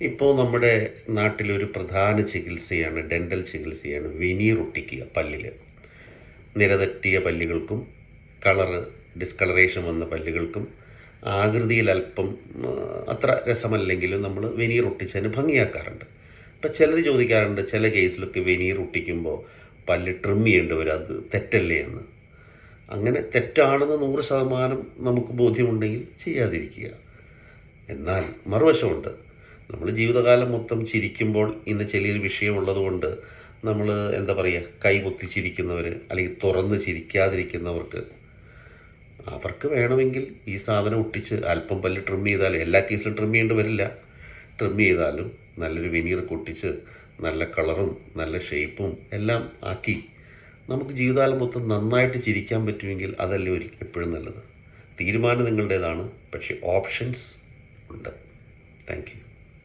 ഇപ്പോൾ നമ്മുടെ നാട്ടിലൊരു പ്രധാന ചികിത്സയാണ്, ഡെൻ്റൽ ചികിത്സയാണ് വെനീർ ഒട്ടിക്കുക പല്ലിൽ. നിരതെറ്റിയ പല്ലുകൾക്കും കളറ് ഡിസ്കളറേഷൻ വന്ന പല്ലുകൾക്കും ആകൃതിയിൽ അല്പം അത്ര രസമല്ലെങ്കിലും നമ്മൾ വെനീർ ഒട്ടിച്ചതിന് ഭംഗിയാക്കാറുണ്ട്. ഇപ്പം ചിലർ ചോദിക്കാറുണ്ട്, ചില കേസിലൊക്കെ വെനീർ ഒട്ടിക്കുമ്പോൾ പല്ല് ട്രിം ചെയ്യേണ്ടി വരും, അത് തെറ്റല്ലേ എന്ന്. അങ്ങനെ തെറ്റാണെന്ന് 100% നമുക്ക് ബോധ്യമുണ്ടെങ്കിൽ ചെയ്യാതിരിക്കുക. എന്നാൽ മറുവശമുണ്ട്, നമ്മൾ ജീവിതകാലം മൊത്തം ചിരിക്കുമ്പോൾ ഇന്ന് ചെറിയൊരു വിഷയമുള്ളത് കൊണ്ട് നമ്മൾ എന്താ പറയുക, കൈപൊത്തി ചിരിക്കുന്നവർ അല്ലെങ്കിൽ തുറന്ന് ചിരിക്കാതിരിക്കുന്നവർക്ക് വേണമെങ്കിൽ ഈ സാധനം ഒട്ടിച്ച് അല്പം പല്ല് ട്രിം ചെയ്താൽ, എല്ലാ കേസിലും ട്രിം ചെയ്യേണ്ടി വരില്ല, ട്രിം ചെയ്താലും നല്ലൊരു വെനീറൊക്കെ ഒട്ടിച്ച് നല്ല കളറും നല്ല ഷേപ്പും എല്ലാം ആക്കി നമുക്ക് ജീവിതകാലം മൊത്തം നന്നായിട്ട് ചിരിക്കാൻ പറ്റുമെങ്കിൽ അതല്ലേ എപ്പോഴും നല്ലത്. തീരുമാനം നിങ്ങളുടേതാണ്, പക്ഷേ ഓപ്ഷൻസ് ഉണ്ട്. Thank you.